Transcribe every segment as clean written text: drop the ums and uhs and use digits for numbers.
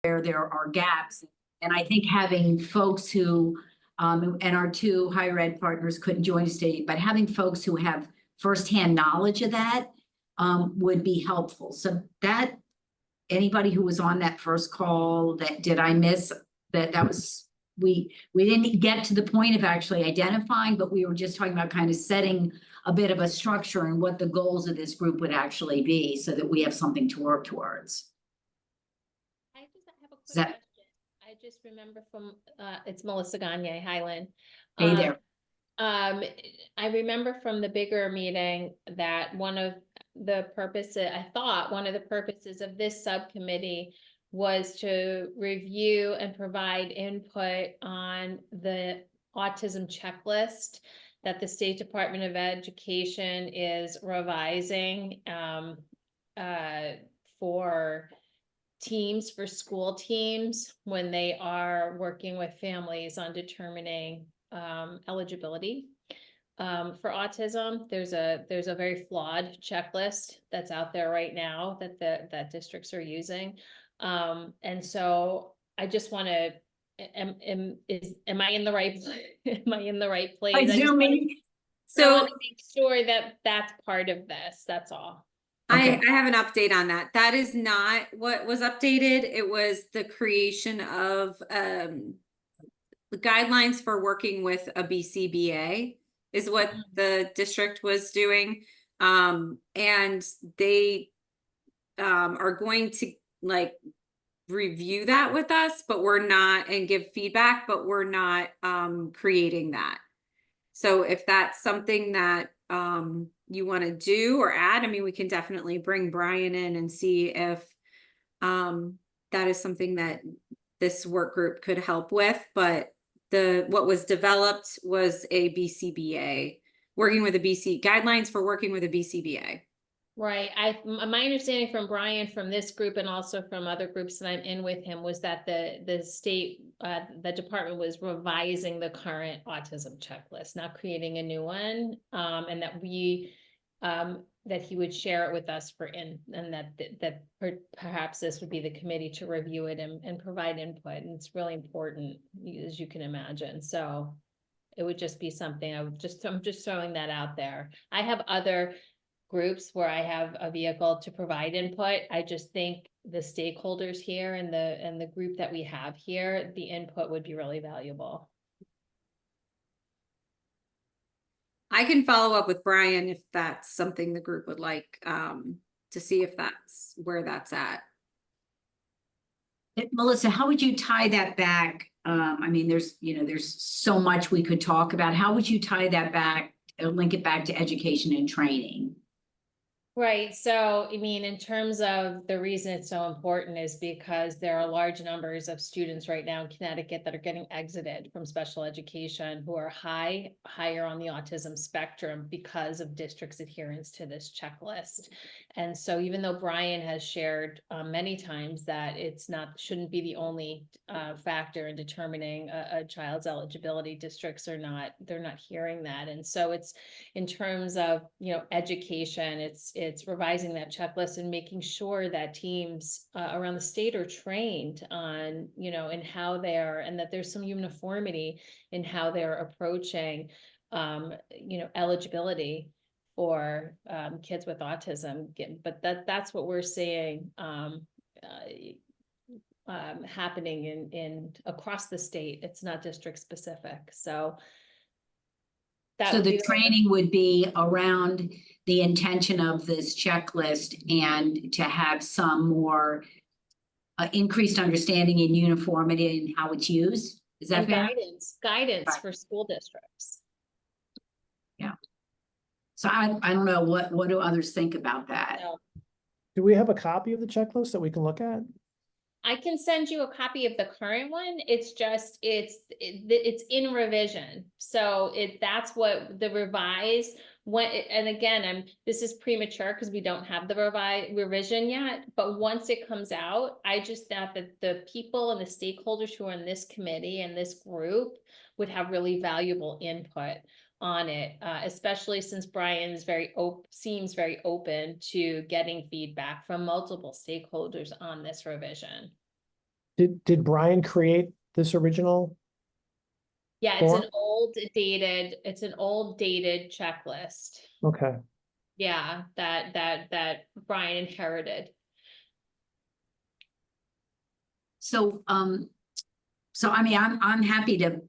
where there are gaps. And I think having folks who, and our two higher ed partners couldn't join us today, but having folks who have firsthand knowledge of that would be helpful. So that, anybody who was on that first call, that did I miss that? That was, we didn't get to the point of actually identifying, but we were just talking about kind of setting a bit of a structure and what the goals of this group would actually be, so that we have something to work towards. I just have a quick question. I just remember from it's Melissa Gagne, Highland. Hey there. I remember from the bigger meeting that one of the purposes of this subcommittee was to review and provide input on the autism checklist that the State Department of Education is revising for teams, for school teams, when they are working with families on determining eligibility for autism. There's a very flawed checklist that's out there right now that districts are using. And so I just want to, am I in the right am I in the right place? I want to make sure that that's part of this. That's all. Okay. I have an update on that. That is not what was updated. It was the creation of the guidelines for working with a BCBA is what the district was doing. And they are going to like review that with us, but we're not, and give feedback, but we're not creating that. So if that's something that you want to do or add, I mean, we can definitely bring Brian in and see if that is something that this work group could help with. But what was developed was a BCBA, working with a guidelines for working with a BCBA. Right. My understanding from Brian, from this group, and also from other groups that I'm in with him, was that the state, the department was revising the current autism checklist, not creating a new one, and that that he would share it with us and that perhaps this would be the committee to review it and provide input. And it's really important, as you can imagine. So it would just be something I'm just throwing that out there. I have other groups where I have a vehicle to provide input. I just think the stakeholders here and the group that we have here, the input would be really valuable. I can follow up with Brian if that's something the group would like to see if that's where that's at. Melissa, how would you tie that back? I mean, there's so much we could talk about. How would you tie that back, link it back to education and training? Right. So, I mean, in terms of the reason it's so important is because there are large numbers of students right now in Connecticut that are getting exited from special education who are higher on the autism spectrum because of district's adherence to this checklist. And so even though Brian has shared many times that shouldn't be the only factor in determining a child's eligibility, districts they're not hearing that. And so it's in terms of, education, it's revising that checklist and making sure that teams around the state are trained on, in how they're, and that there's some uniformity in how they're approaching, eligibility for kids with autism. But that's what we're seeing happening in across the state. It's not district specific. So the training would be around the intention of this checklist and to have some more increased understanding and uniformity in how it's used. Is that fair? Guidance right. For school districts. Yeah. So I don't know, what do others think about that? No. Do we have a copy of the checklist that we can look at? I can send you a copy of the current one. It's just, it's in revision. So that's what the revised and again, this is premature because we don't have the revision yet, but once it comes out, I just thought that the people and the stakeholders who are in this committee and this group would have really valuable input on it, especially since Brian is seems very open to getting feedback from multiple stakeholders on this revision. Did Brian create this original? Yeah, it's Form? it's an old dated checklist. Okay, Yeah, that Brian inherited. So, so I mean, I'm happy to,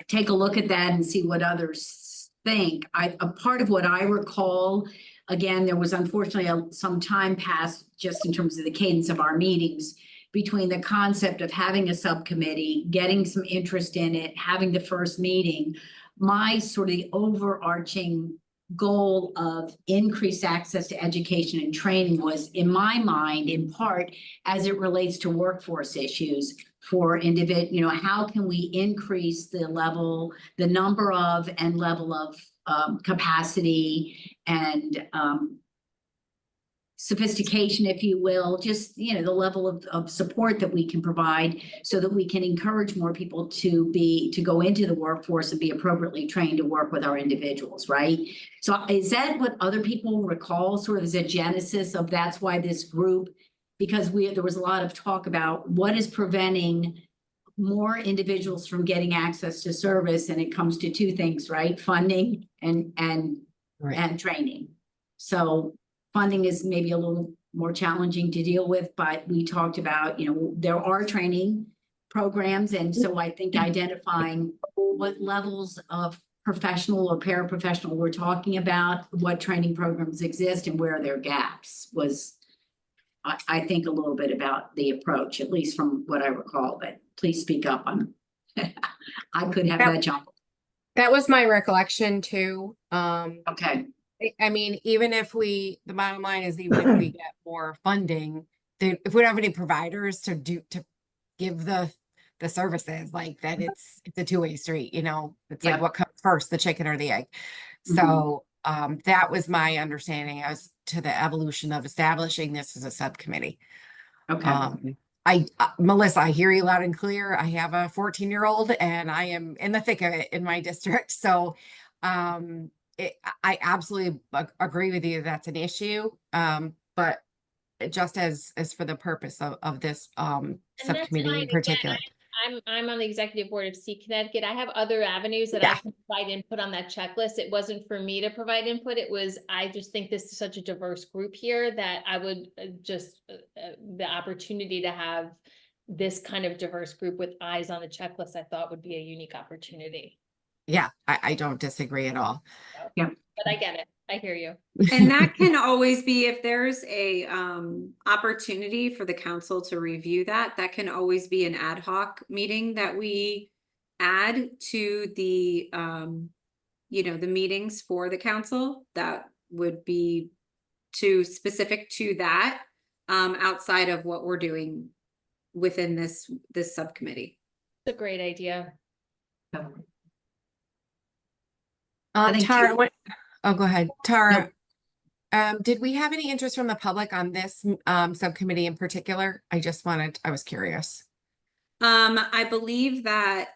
take a look at that and see what others think. A part of what I recall, again, there was unfortunately some time passed just in terms of the cadence of our meetings between the concept of having a subcommittee, getting some interest in it, having the first meeting. My sort of the overarching goal of increased access to education and training was, in my mind, in part, as it relates to workforce issues for how can we increase the number of and level of capacity and sophistication, if you will, just, the level of support that we can provide so that we can encourage more people to go into the workforce and be appropriately trained to work with our individuals, right? So is that what other people recall, sort of as a genesis of that's why this group, because there was a lot of talk about what is preventing more individuals from getting access to service, and it comes to two things, right? Funding and training. So funding is maybe a little more challenging to deal with, but we talked about, there are training programs. And so I think identifying what levels of professional or paraprofessional we're talking about, what training programs exist and where there are gaps was, I think, a little bit about the approach, at least from what I recall, but please speak up on, I could have that jump. That was my recollection too. Okay. I mean, the bottom line is even if we get more funding, if we don't have any providers to give the services, like then it's a two-way street, it's like what comes first, the chicken or the egg. So that was my understanding as to the evolution of establishing this as a subcommittee. Okay. Melissa, I hear you loud and clear. I have a 14-year-old and I am in the thick of it in my district. So, I absolutely agree with you. That's an issue. But just as for the purpose of this, subcommittee in particular. I'm on the executive board of Seek Connecticut. I have other avenues that I can provide input on that checklist. It wasn't for me to provide input. I just think this is such a diverse group here that I would the opportunity to have this kind of diverse group with eyes on the checklist, I thought would be a unique opportunity. Yeah, I don't disagree at all. Yeah. But I get it. I hear you. And that can always be, if there's a opportunity for the council to review that can always be an ad hoc meeting that we add to the the meetings for the council that would be specific to that outside of what we're doing within this subcommittee. It's a great idea. Tara, go ahead. Tara, did we have any interest from the public on this subcommittee in particular? I was curious. I believe that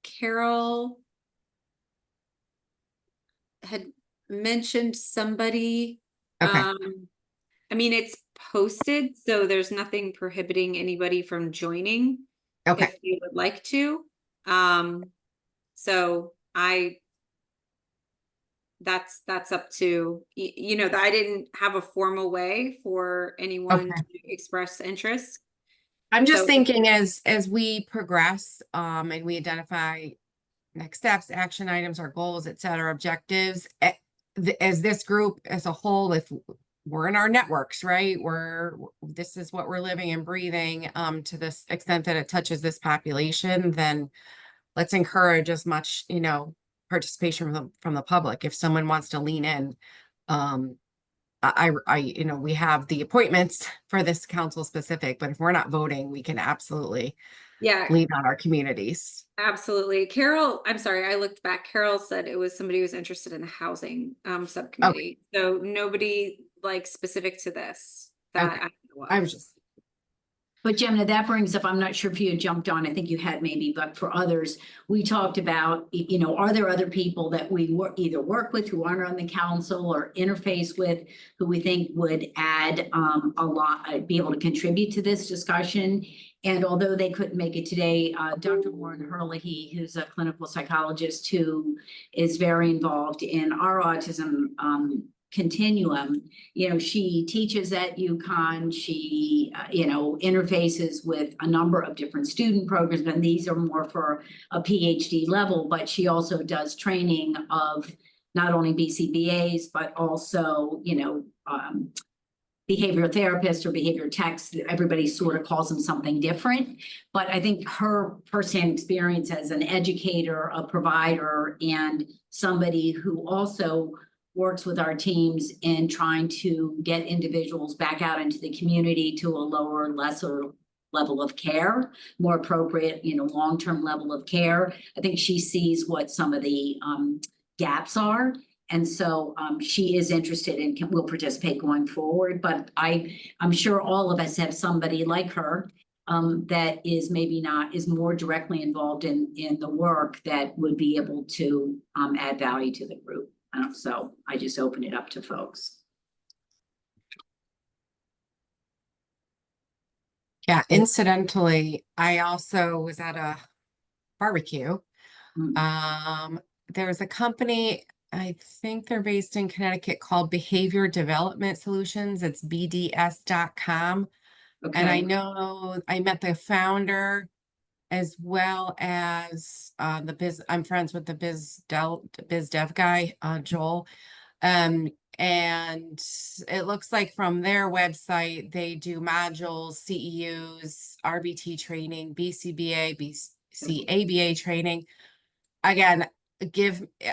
Carol had mentioned somebody. Okay. I mean, it's posted, so there's nothing prohibiting anybody from joining Okay. if you would like to. So that's up to, I didn't have a formal way for anyone to express interest. I'm just thinking as we progress, and we identify next steps, action items, our goals, et cetera, objectives, as this group as a whole, if we're in our networks, right? This is what we're living and breathing, to this extent that it touches this population, then let's encourage as much, participation from the public. If someone wants to lean in, we have the appointments for this council specific, but if we're not voting, we can absolutely lean on our communities. Absolutely. Carol, I'm sorry, I looked back. Carol said it was somebody who was interested in the housing subcommittee. So nobody like specific to this that I know of. I was just But Gemma, that brings up, I'm not sure if you had jumped on, I think you had maybe, but for others, we talked about, you know, are there other people that we either work with who aren't on the council or interface with who we think would add a lot, be able to contribute to this discussion? And although they couldn't make it today, Dr. Warren Herlihy, who's a clinical psychologist who is very involved in our autism continuum, you know, she teaches at UConn. She, you know, interfaces with a number of different student programs, and these are more for a PhD level, but she also does training of not only BCBAs, but also, you know, behavioral therapists or behavior techs. Everybody sort of calls them something different. But I think her firsthand experience as an educator, a provider, and somebody who also works with our teams in trying to get individuals back out into the community to a lower, lesser level of care, more appropriate, you know, long-term level of care. I think she sees what some of the gaps are. And so she is interested and will participate going forward. But I'm sure all of us have somebody like her that is maybe not, is more directly involved in the work that would be able to add value to the group. So I just open it up to folks. Yeah, incidentally, I also was at a barbecue. There's a company, I think they're based in Connecticut, called Behavior Development Solutions. It's BDS.com. Okay. And I know I met the founder as well as I'm friends with the biz dev guy, Joel. And it looks like from their website, they do modules, CEUs, RBT training, BCBA, BCABA training. Again,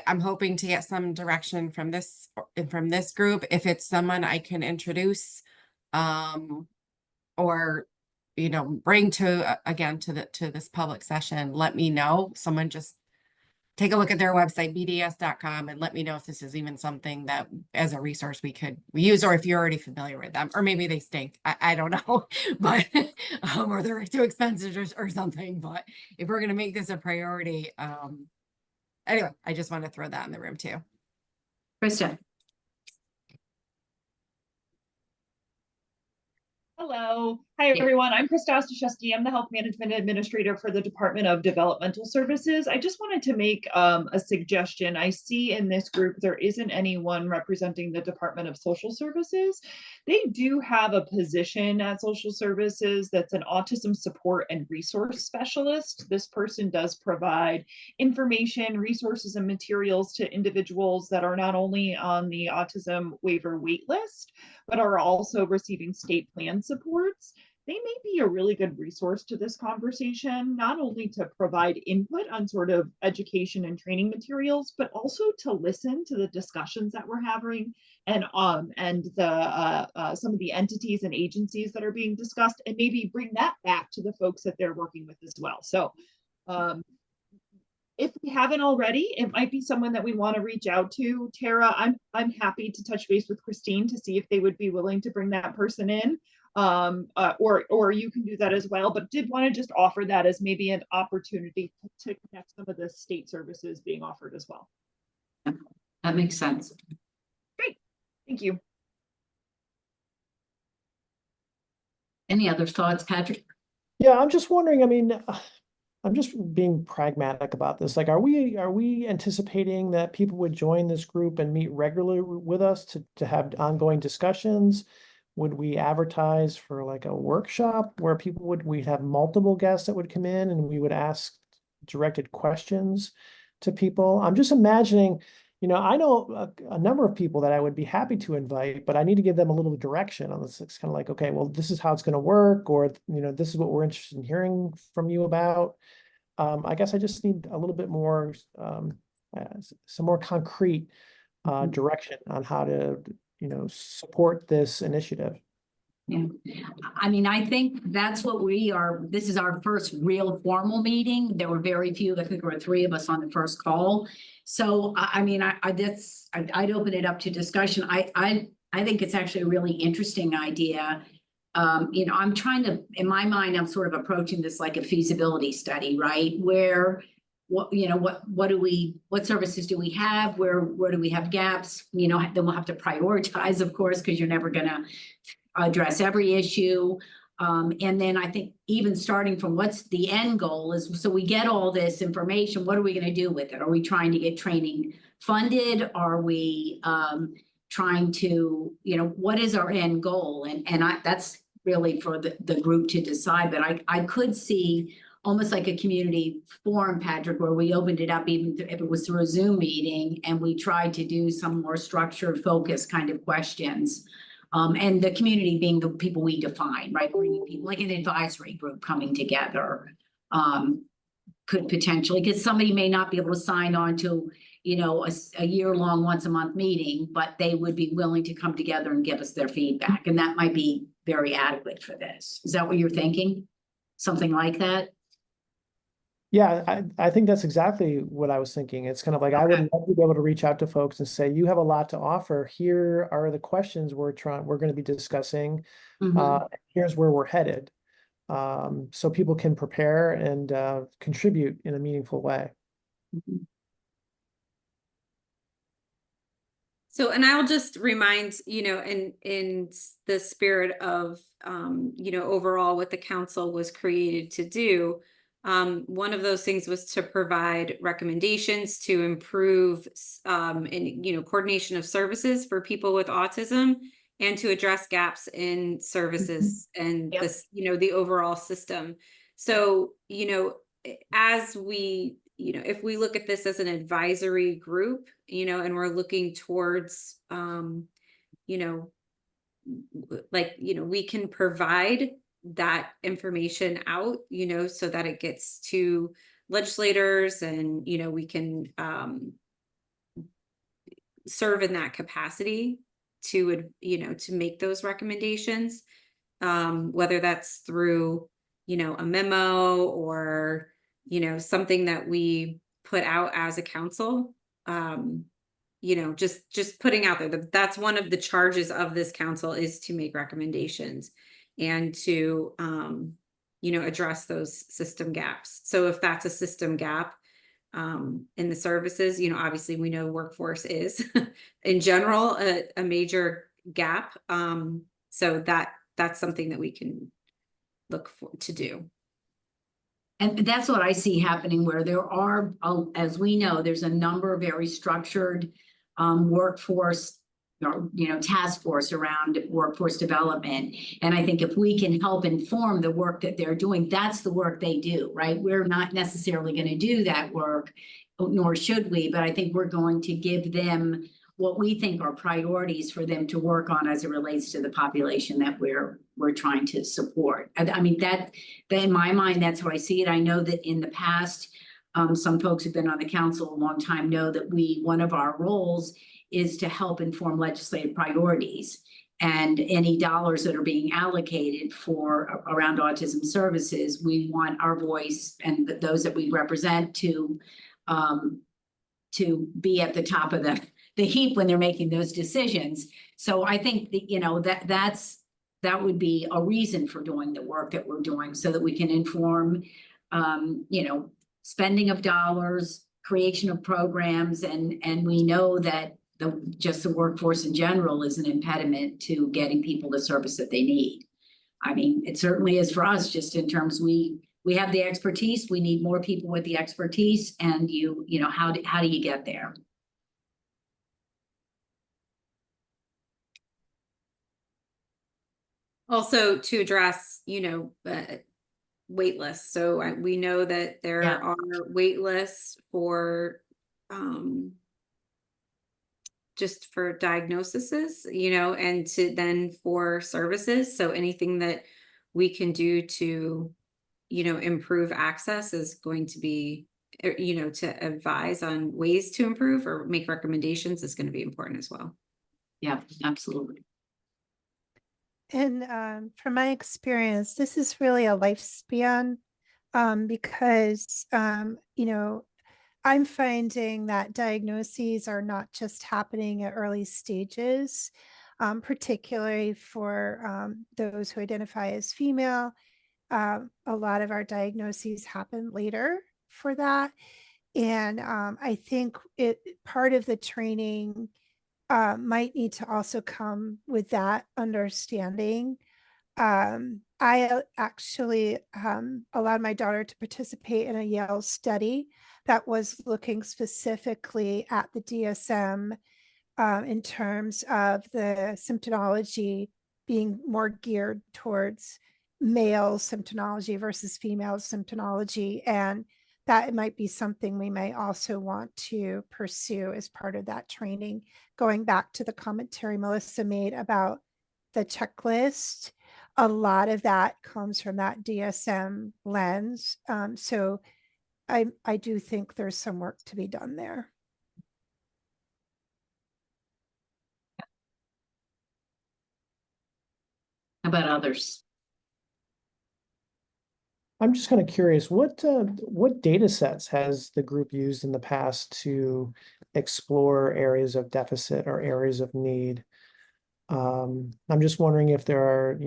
I'm hoping to get some direction from this group. If it's someone I can introduce, or, you know, bring to this public session, let me know. Someone just take a look at their website, bds.com, and let me know if this is even something that as a resource we use, or if you're already familiar with them, or maybe they stink. I don't know, but or they're too expensive or something. But if we're going to make this a priority, anyway, I just want to throw that in the room too. Krista. Hello. Hi, everyone. I'm Krista Ostaszewski. I'm the Health Management Administrator for the Department of Developmental Services. I just wanted to make a suggestion. I see in this group there isn't anyone representing the Department of Social Services. They do have a position at Social Services that's an autism support and resource specialist. This person does provide information, resources, and materials to individuals that are not only on the autism waiver wait list, but are also receiving state plan supports. They may be a really good resource to this conversation, not only to provide input on sort of education and training materials, but also to listen to the discussions that we're having and the some of the entities and agencies that are being discussed, and maybe bring that back to the folks that they're working with as well. So if we haven't already, it might be someone that we want to reach out to. Tara, I'm happy to touch base with Christine to see if they would be willing to bring that person in, or you can do that as well. But did want to just offer that as maybe an opportunity to connect some of the state services being offered as well. That makes sense. Great, thank you. Any other thoughts, Patrick? Yeah, I'm just wondering, I mean, I'm just being pragmatic about this. Like, are we anticipating that people would join this group and meet regularly with us to have ongoing discussions? Would we advertise for like a workshop where we'd have multiple guests that would come in and we would ask directed questions to people? I'm just imagining, you know, I know a number of people that I would be happy to invite, but I need to give them a little direction on this. It's kind of like, okay, well, this is how it's going to work, or, you know, this is what we're interested in hearing from you about. I guess I just need a little bit more, some more concrete direction on how to, you know, support this initiative. Yeah, I mean, I think that's what we are. This is our first real formal meeting. There were very few. I think there were 3 of us on the first call. So I mean, I'd open it up to discussion. I think it's actually a really interesting idea you know, I'm trying to, in my mind, I'm sort of approaching this like a feasibility study, right? Where, what, you know, what services do we have? Where do we have gaps? You know, then we'll have to prioritize, of course, because you're never gonna address every issue. And then I think even starting from what's the end goal is, so we get all this information, what are we gonna do with it? Are we trying to get training funded? Are we trying to, you know, what is our end goal? And that's really for the group to decide, but I could see almost like a community forum, Patrick, where we opened it up, even if it was through a Zoom meeting, and we tried to do some more structured, focused kind of questions. And the community being the people we define, right? Bringing people like an advisory group coming together, could potentially, because somebody may not be able to sign on to, you know, a year-long, once-a-month meeting, but they would be willing to come together and give us their feedback, and that might be very adequate for this. Is that what you're thinking? Something like that? Yeah, I think that's exactly what I was thinking. It's kind of like, I would love to be able to reach out to folks and say, you have a lot to offer. Here are the questions we're going to be discussing. Here's where we're headed. So people can prepare and contribute in a meaningful way. So, and I'll just remind, you know, in the spirit of, you know, overall what the council was created to do, one of those things was to provide recommendations to improve, in, you know, coordination of services for people with autism, and to address gaps in services and this, you know, the overall system. So, you know, as we, you know, if we look at this as an advisory group, you know, and we're looking towards, you know, like, you know, we can provide that information out, you know, so that it gets to legislators, and, you know, we can serve in that capacity to, you know, to make those recommendations, whether that's through, you know, a memo, or, you know, something that we put out as a council. You know, just putting out there that that's one of the charges of this council, is to make recommendations and to, you know, address those system gaps. So if that's a system gap in the services, you know, obviously we know workforce is in general a major gap. So that's something that we can look for to do. And that's what I see happening, where there are, as we know, there's a number of very structured workforce, you know, task force around workforce development. And I think if we can help inform the work that they're doing, that's the work they do, right? We're not necessarily going to do that work, nor should we, but I think we're going to give them what we think are priorities for them to work on as it relates to the population that we're trying to support. I mean, that in my mind, that's how I see it. I know that in the past, some folks who've been on the council a long time know that one of our roles is to help inform legislative priorities, and any dollars that are being allocated for around autism services, we want our voice and those that we represent to be at the top of the heap when they're making those decisions. So I think that, you know, that would be a reason for doing the work that we're doing, so that we can inform, you know, spending of dollars, creation of programs, and we know that just the workforce in general is an impediment to getting people the service that they need. I mean, it certainly is for us, just in terms we have the expertise, we need more people with the expertise, and you know, how do you get there? Also to address, you know, wait lists. So we know that there are wait lists for just for diagnoses, you know, and then for services. So anything that we can do to, you know, improve access is going to be, you know, to advise on ways to improve or make recommendations is going to be important as well. Yeah, absolutely. And from my experience, this is really a lifespan, because, you know, I'm finding that diagnoses are not just happening at early stages. particularly for those who identify as female. A lot of our diagnoses happen later for that. And I think part of the training might need to also come with that understanding. I actually allowed my daughter to participate in a Yale study that was looking specifically at the DSM in terms of the symptomology being more geared towards male symptomology versus female symptomology. And that might be something we may also want to pursue as part of that training. Going back to the commentary Melissa made about the checklist, a lot of that comes from that DSM lens. So I do think there's some work to be done there. How about others? I'm just kind of curious, what data sets has the group used in the past to explore areas of deficit or areas of need? I'm just wondering if there are,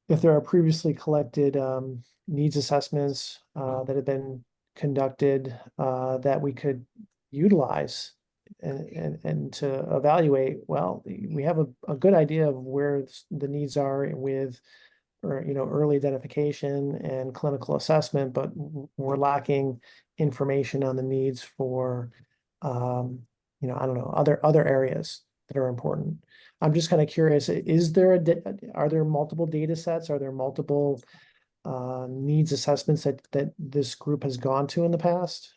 if there are previously collected needs assessments that have been conducted that we could utilize and to evaluate, well, we have a good idea of where the needs are with early identification and clinical assessment, but we're lacking information on the needs for I don't know, other areas that are important. I'm just kind of curious, are there multiple data sets? Are there multiple needs assessments that this group has gone to in the past?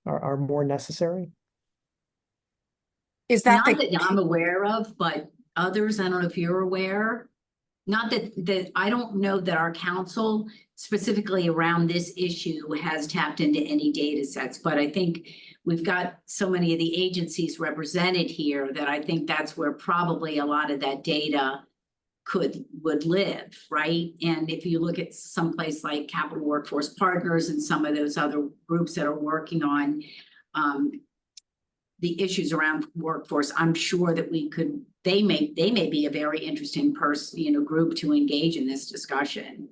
Are more necessary? Is that Not that I'm aware of, but others, I don't know if you're aware. Not that I don't know that our council specifically around this issue has tapped into any data sets, but I think we've got so many of the agencies represented here that I think that's where probably a lot of that data would live, right? And if you look at someplace like Capital Workforce Partners and some of those other groups that are working on the issues around workforce, I'm sure that they may be a very interesting group to engage in this discussion.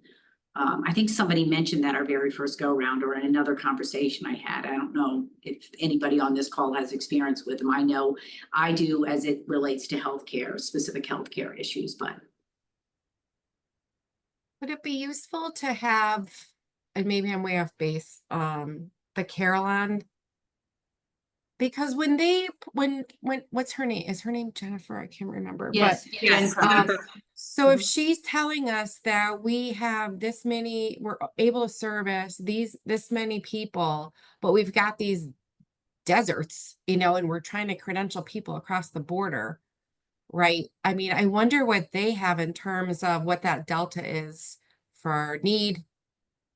I think somebody mentioned that our very first go round or in another conversation I had. I don't know if anybody on this call has experience with them. I know I do as it relates to healthcare, specific healthcare issues, but. Would it be useful to have, and maybe I'm way off base, the Carolyn? Because when what's her name? Is her name Jennifer? I can't remember. Yes, but Jennifer. So if she's telling us that we have this many, we're able to service this many people, but we've got these deserts, and we're trying to credential people across the border, right? I mean, I wonder what they have in terms of what that delta is for need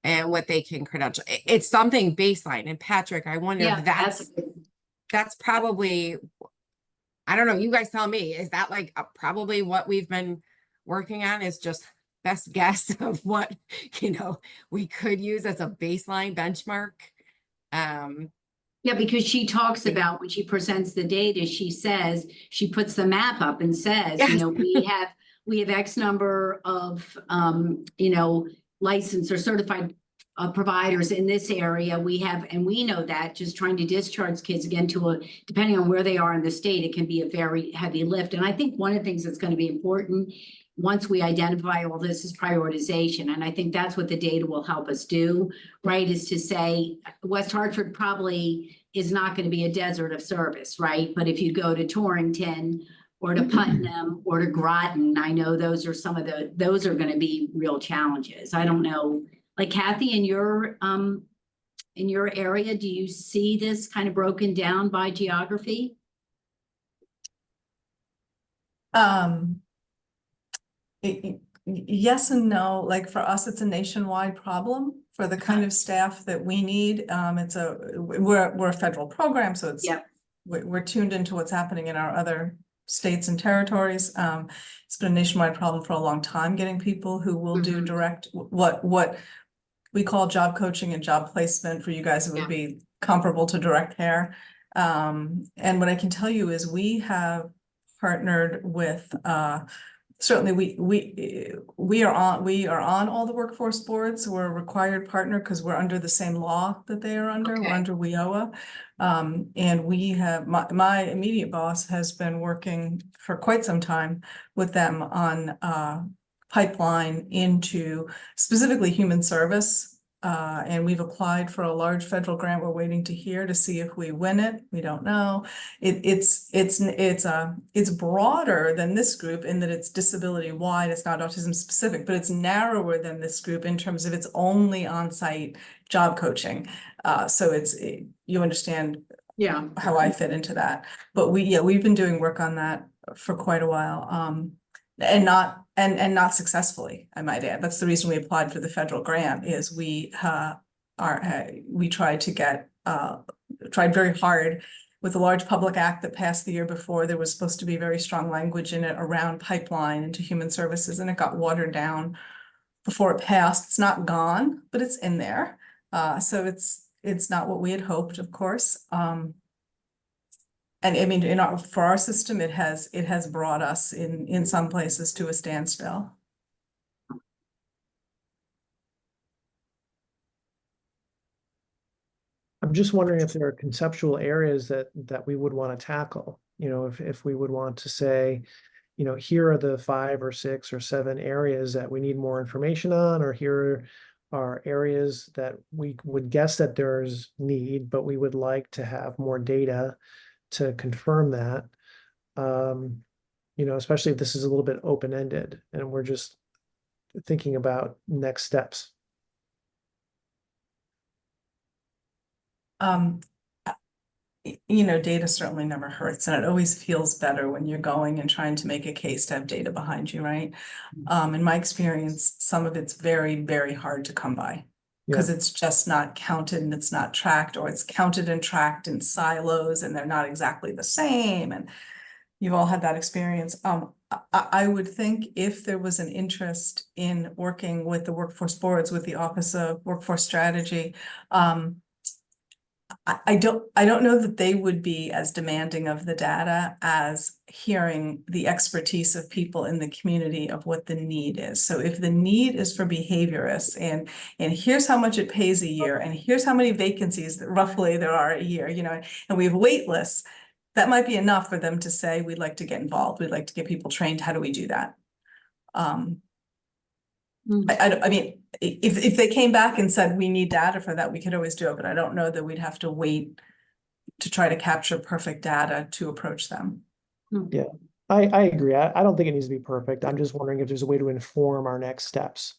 and what they can credential. It's something baseline. And Patrick, I wonder if that's probably, I don't know, you guys tell me, is that like probably what we've been working on, is just best guess of what, we could use as a baseline benchmark? Yeah, because she talks about when she presents the data, she puts the map up and says, Yes. we have X number of, licensed or certified providers in this area. And we know that just trying to discharge kids again depending on where they are in the state, it can be a very heavy lift. And I think one of the things that's going to be important once we identify all this is prioritization. And I think that's what the data will help us do, right? Is to say West Hartford probably is not going to be a desert of service, right? But if you go to Torrington or to Putnam or to Groton, I know those are those are going to be real challenges. I don't know. Like Kathy, in your area, do you see this kind of broken down by geography? Yes and no. Like for us, it's a nationwide problem for the kind of staff that we need. We're a federal program, so we're tuned into what's happening in our other states and territories. It's been a nationwide problem for a long time, getting people who will do direct what we call job coaching and job placement. For you guys, it would be comparable to direct care. And what I can tell you is we have partnered with, certainly we are on all the workforce boards. We're a required partner because we're under the same law that they are under. We're Okay. under WIOA. And we have, my immediate boss has been working for quite some time with them on pipeline into specifically human service. And we've applied for a large federal grant. We're waiting to hear to see if we win it. We don't know. It's broader than this group in that it's disability wide. It's not autism specific, but it's narrower than this group in terms of it's only on-site job coaching. So you understand Yeah. how I fit into that. But we've been doing work on that for quite a while. And not successfully, I might add. That's the reason we applied for the federal grant is we tried to get tried very hard with a large public act that passed the year before. There was supposed to be very strong language in it around pipeline into human services, and it got watered down before it passed. It's not gone, but it's in there. So it's not what we had hoped, of course. And I mean, for our system, it has brought us in some places to a standstill. I'm just wondering if there are conceptual areas that we would want to tackle. You know, if we would want to say, you know, here are the 5 or 6 or 7 areas that we need more information on, or here are areas that we would guess that there's need, but we would like to have more data to confirm that. You know, especially if this is a little bit open-ended and we're just thinking about next steps. You know, data certainly never hurts, and it always feels better when you're going and trying to make a case to have data behind you, right? In my experience, some of it's very, very hard to come by because it's just not counted and it's not tracked, or it's counted and tracked in silos and they're not exactly the same. And you've all had that experience. I would think if there was an interest in working with the workforce boards, with the Office of Workforce Strategy, I don't know that they would be as demanding of the data as hearing the expertise of people in the community of what the need is. So if the need is for behaviorists and here's how much it pays a year, and here's how many vacancies that roughly there are a year, you know, and we have wait lists, that might be enough for them to say, we'd like to get involved. We'd like to get people trained. How do we do that? I mean, if they came back and said, we need data for that, we could always do it, but I don't know that we'd have to wait to try to capture perfect data to approach them. Yeah, I agree. I don't think it needs to be perfect. I'm just wondering if there's a way to inform our next steps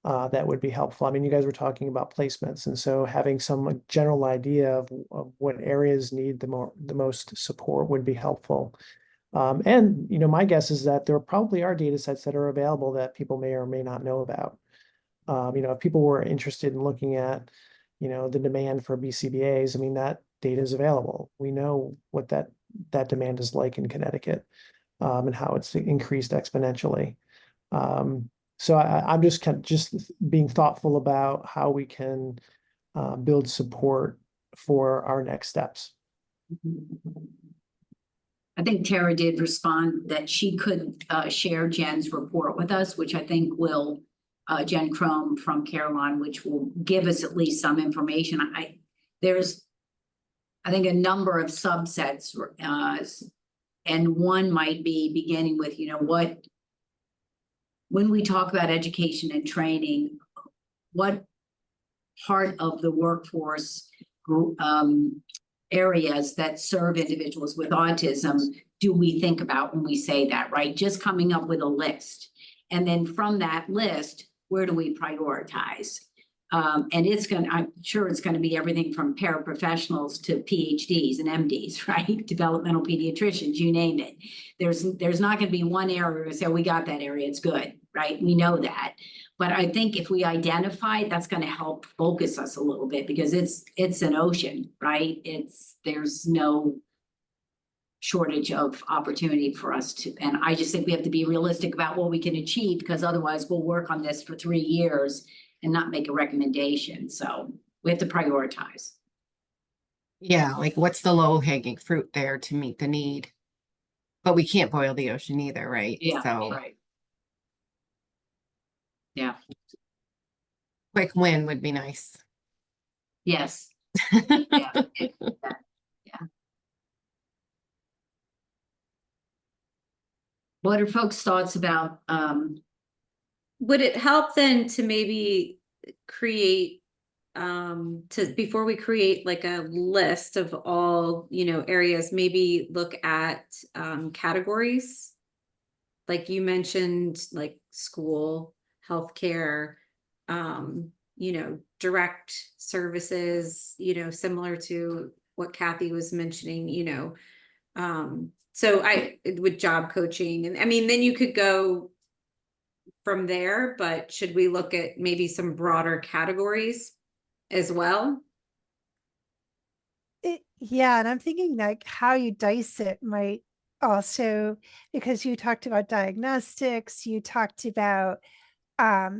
that would be helpful. I mean, you guys were talking about placements, and so having some general idea of what areas need the most support would be helpful. And, you know, my guess is that there probably are data sets that are available that people may or may not know about. You know, if people were interested in looking at, you know, the demand for BCBAs, I mean, that data is available. We know what that demand is like in Connecticut, and how it's increased exponentially. So I'm just being thoughtful about how we can build support for our next steps. I think Tara did respond that she could share Jen's report with us, which I think will, Jen Crum from Caroline, which will give us at least some information. There's, I think, a number of subsets, and one might be beginning with, you know, when we talk about education and training, what part of the workforce areas that serve individuals with autism do we think about when we say that, right? Just coming up with a list. And then from that list, where do we prioritize? And I'm sure it's going to be everything from paraprofessionals to PhDs and MDs, right? Developmental pediatricians, you name it. There's not going to be one area where we say, oh, we got that area, it's good, right? We know that. But I think if we identify it, that's going to help focus us a little bit, because it's an ocean, right? There's no shortage of opportunity for us to, and I just think we have to be realistic about what we can achieve, because otherwise we'll work on this for 3 years and not make a recommendation. So we have to prioritize. Yeah, like what's the low hanging fruit there to meet the need? But we can't boil the ocean either, right? Yeah, So right. Yeah, quick win would be nice. yes. Yeah. Yeah. What are folks' thoughts about, Would it help then to maybe create before we create like a list of all, areas, maybe look at categories? Like you mentioned, like school, healthcare, direct services, similar to what Kathy was mentioning, so with job coaching, and I mean, then you could go from there, but should we look at maybe some broader categories as well? Yeah, and I'm thinking like how you dice it might also, because you talked about diagnostics, you talked about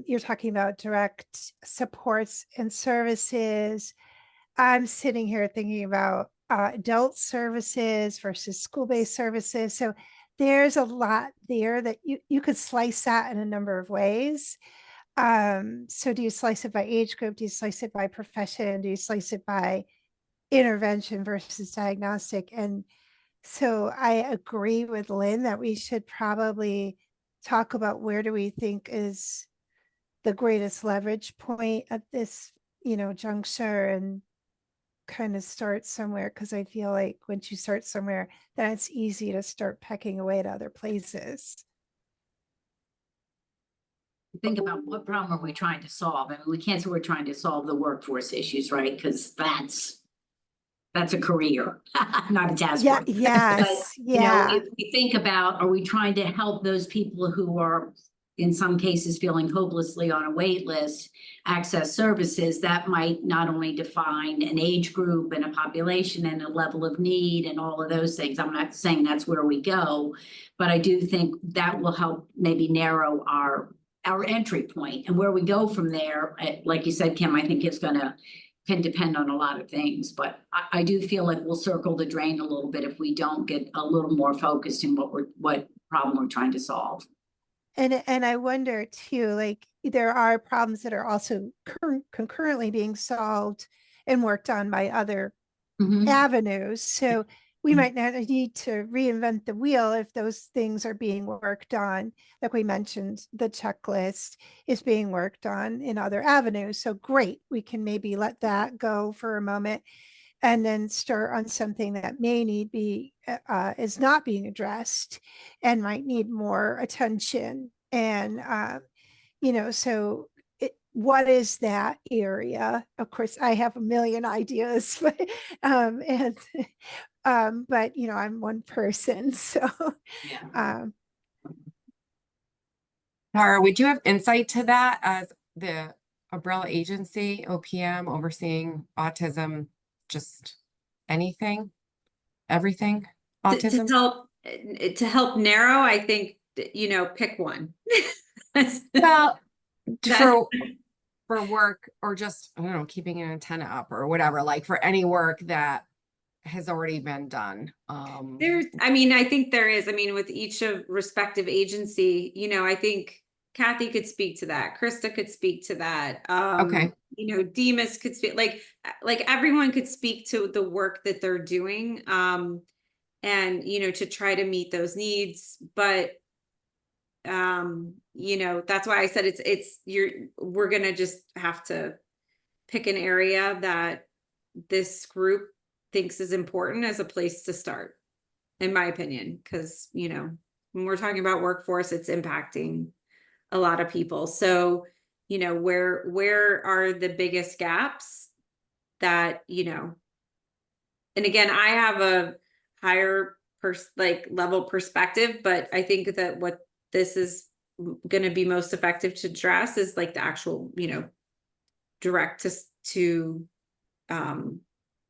you're talking about direct supports and services. I'm sitting here thinking about adult services versus school-based services. So there's a lot there that you could slice that in a number of ways. So do you slice it by age group? Do you slice it by profession? Do you slice it by intervention versus diagnostic? And so I agree with Lynn that we should probably talk about where do we think is the greatest leverage point at this, juncture, and kind of start somewhere, because I feel like once you start somewhere, then it's easy to start pecking away at other places. think about what problem are we trying to solve? I mean, we can't say we're trying to solve the workforce issues, right? Because that's a career, not a task. Yeah, force. yes, But, yeah. if we think about, are we trying to help those people who are, in some cases, feeling hopelessly on a wait list, access services? That might not only define an age group and a population and a level of need and all of those things. I'm not saying that's where we go, but I do think that will help maybe narrow our entry point, and where we go from there. Like you said, Kim, I think is can depend on a lot of things, but I do feel like we'll circle the drain a little bit if we don't get a little more focused in what problem we're trying to solve. And I wonder too, like there are problems that are also concurrently being solved and worked on by other avenues. So we might not need to reinvent the wheel if those things are being worked on. Like we mentioned, the checklist is being worked on in other avenues. So great, we can maybe let that go for a moment and then start on something that may is not being addressed and might need more attention. And so what is that area? Of course, I have a million ideas, but but I'm one person, so Tara, would you have insight to that as the umbrella agency, OPM, overseeing autism, just anything, everything, autism? To help narrow, I think, pick one. Well, That- for work, or just, I don't know, keeping an antenna up or whatever, like for any work that has already been done. I think there is, with each of respective agency, I think Kathy could speak to that. Krista could speak to that. Okay. Demas could speak, like everyone could speak to the work that they're doing. And, to try to meet those needs. But, that's why I said we're going to just have to pick an area that this group thinks is important as a place to start, in my opinion, because, when we're talking about workforce, it's impacting a lot of people. So, where are the biggest gaps that, and again, I have a higher level perspective, but I think that what this is going to be most effective to address is like the actual, direct to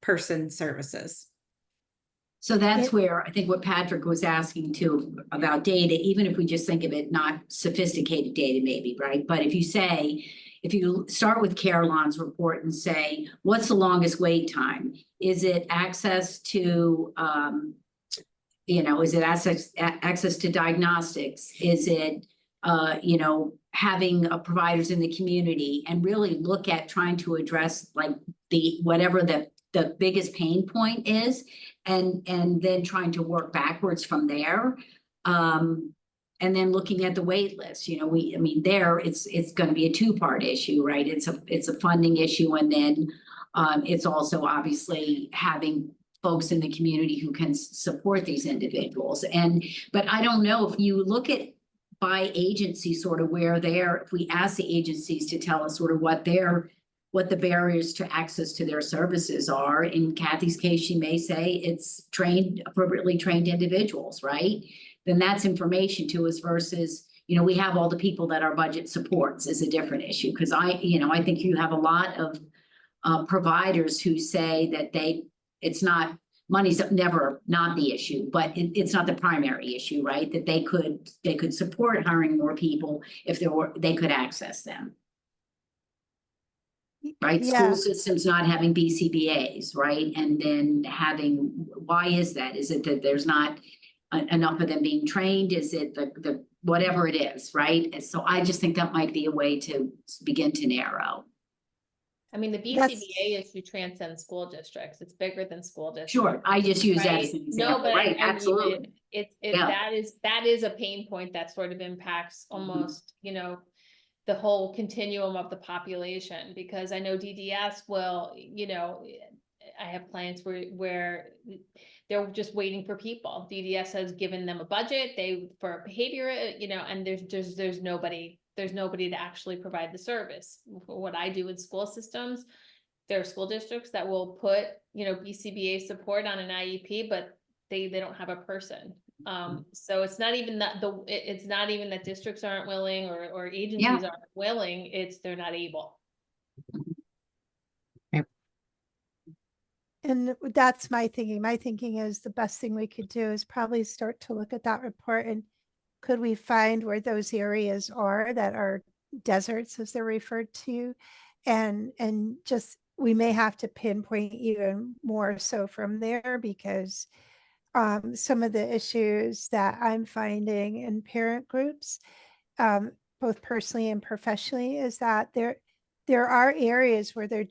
person services. So that's where I think what Patrick was asking too about data, even if we just think of it, not sophisticated data maybe, right? But if you say, if you start with Caroline's report and say, what's the longest wait time? Is it access to, is it access to diagnostics? Is it, having providers in the community, and really look at trying to address like whatever the biggest pain point is, and then trying to work backwards from there. And then looking at the wait list, it's going to be a two-part issue, right? It's a funding issue, and then it's also obviously having folks in the community who can support these individuals. But I don't know, if you look at by agency, sort of if we ask the agencies to tell us sort of what the barriers to access to their services are. In Kathy's case, she may say it's appropriately trained individuals, right? Then that's information to us versus, we have all the people that our budget supports is a different issue. Because I think you have a lot of providers who say that money's never not the issue, but it's not the primary issue, right? That they could support hiring more people if they could access them. Right? Yeah. School systems not having BCBAs, right? And then why is that? Is it that there's not enough of them being trained? Is it the whatever it is, right? And so I just think that might be a way to begin to narrow. I mean, the BCBA issue transcends school districts. It's bigger than school districts. Sure, I just use that as an No, example, but right? I mean, Absolutely. that is a pain point that sort of impacts almost, the whole continuum of the population, because I know DDS will, I have clients where they're just waiting for people. DDS has given them a budget, for behavior, and there's nobody to actually provide the service. What I do in school systems, there are school districts that will put, BCBA support on an IEP, but they don't have a person. So it's not even that it's not even that districts aren't willing or agencies aren't willing, they're not able. And that's my thinking. My thinking is the best thing we could do is probably start to look at that report, and could we find where those areas are that are deserts, as they're referred to, and just, we may have to pinpoint even more so from there, because some of the issues that I'm finding in parent groups, both personally and professionally, is that there are areas where they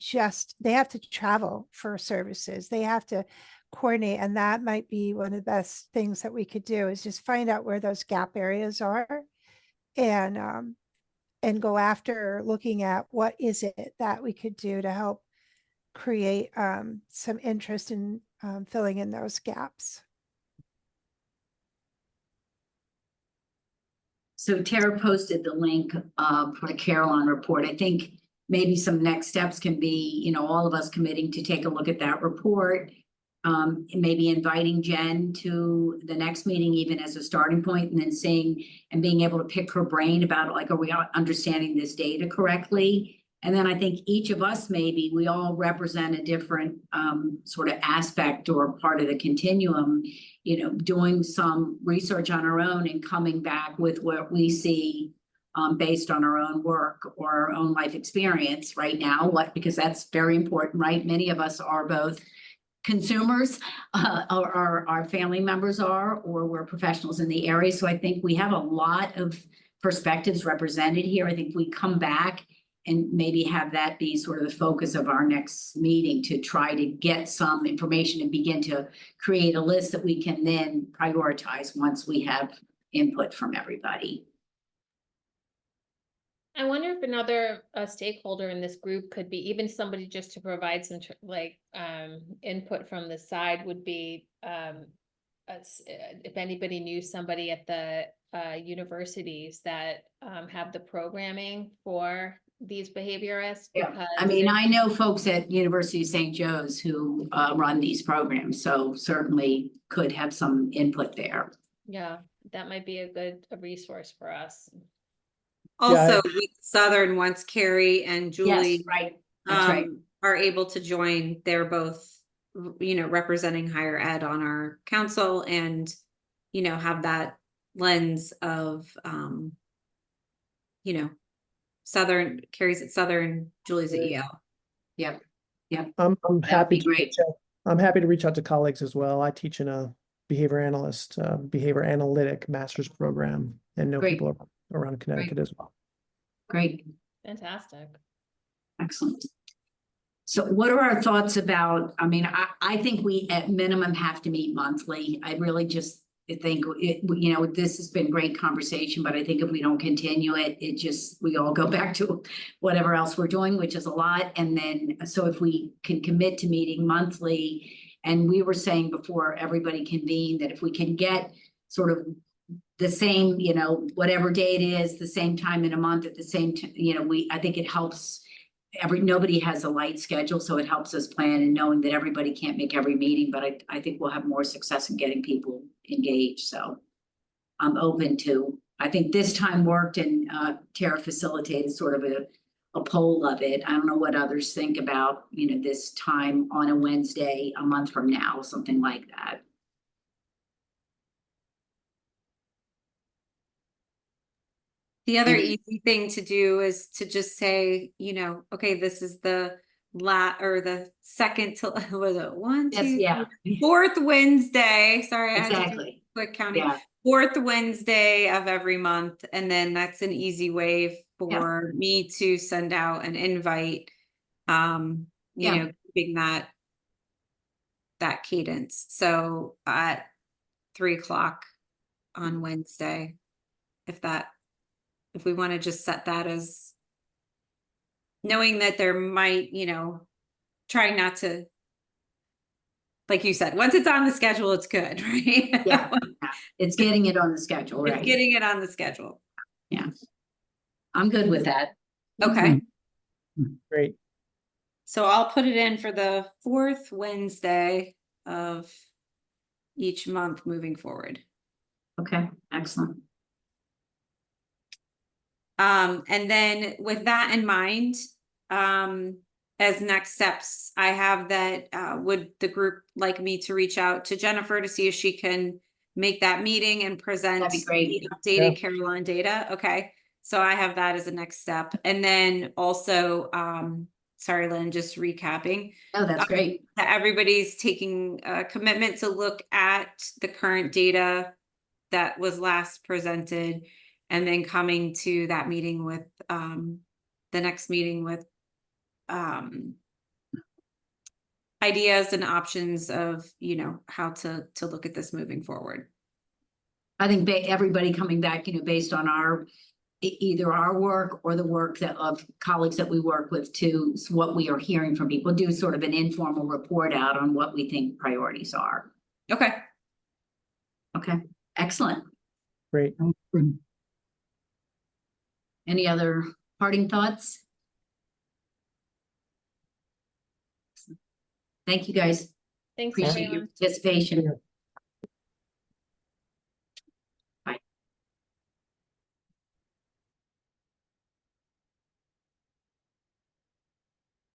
have to travel for services. They have to coordinate, and that might be one of the best things that we could do, is just find out where those gap areas are, and go after looking at what is it that we could do to help create some interest in filling in those gaps. So Tara posted the link for the Caroline report. I think maybe some next steps can be, all of us committing to take a look at that report. Maybe inviting Jen to the next meeting, even as a starting point, and then being able to pick her brain about, like, are we understanding this data correctly? And then I think each of us, maybe we all represent a different sort of aspect or part of the continuum, doing some research on our own and coming back with what we see based on our own work or our own life experience right now, because that's very important, right? Many of us are both consumers, or our family members are, or we're professionals in the area. So I think we have a lot of perspectives represented here. I think we come back and maybe have that be sort of the focus of our next meeting, to try to get some information and begin to create a list that we can then prioritize once we have input from everybody. I wonder if another stakeholder in this group could be even somebody just to provide some input from the side, would be if anybody knew somebody at the universities that have the programming for these behaviorists. Yeah, I mean, I know folks at University of St. Joe's who run these programs, so certainly could have some input there. Yeah, that might be a resource for us. Also, with Southern, once Carrie and Julie, yes, right. That's right, are able to join, they're both, representing higher ed on our council, and, have that lens of, Southern, Carrie's at Southern, Julie's at Right. Yale. Yep. I'm That'd happy be to great. I'm happy to reach out to colleagues as well. I teach in a behavior analytic master's program and know Great. people around Connecticut as well. Great. Fantastic. Excellent. So what are our thoughts about, I mean, I think we at minimum have to meet monthly. I really just think this has been great conversation, but I think if we don't continue it, we all go back to whatever else we're doing, which is a lot. And then, so if we can commit to meeting monthly, and we were saying before everybody convened that if we can get sort of the same, whatever day it is, the same time in a month at the same time, I think it helps. Nobody has a light schedule, so it helps us plan and knowing that everybody can't make every meeting, but I think we'll have more success in getting people engaged, so. I'm open to, I think this time worked and Tara facilitated sort of a poll of it. I don't know what others think about, this time on a Wednesday, a month from now, something like that. The other And- easy thing to do is to just say, okay, this is the the second to was it one, Yes, two, yeah, fourth Wednesday. Sorry, I had to do exactly, quick counting. yeah, Fourth Wednesday of every month, and then that's an easy way for me to send out an invite. Yeah. Keeping that cadence. So at 3:00 on Wednesday, if we want to just set that as knowing that there might, trying not to, like you said, once it's on the schedule, it's good, right? yeah, it's getting it on the schedule, right? It's getting it on the schedule. Yeah, I'm good with that. Okay. Great. So I'll put it in for the fourth Wednesday of each month moving forward. Okay, excellent. And then with that in mind, as next steps, I have that, would the group like me to reach out to Jennifer to see if she can make that meeting and present That'd be great. the updated Carolyn data? Okay, so I have that as a next step. And then also, sorry, Lynn, just recapping. Oh, that's great. That everybody's taking a commitment to look at the current data that was last presented, and then coming to that meeting with, the next meeting with, ideas and options of, how to look at this moving forward. I think everybody coming back, based on our, either our work or the work of colleagues that we work with too, what we are hearing from people, do sort of an informal report out on what we think priorities are. Okay. Okay, excellent. Great. Any other parting thoughts? Thank you, guys. Thanks, Appreciate your everyone. participation.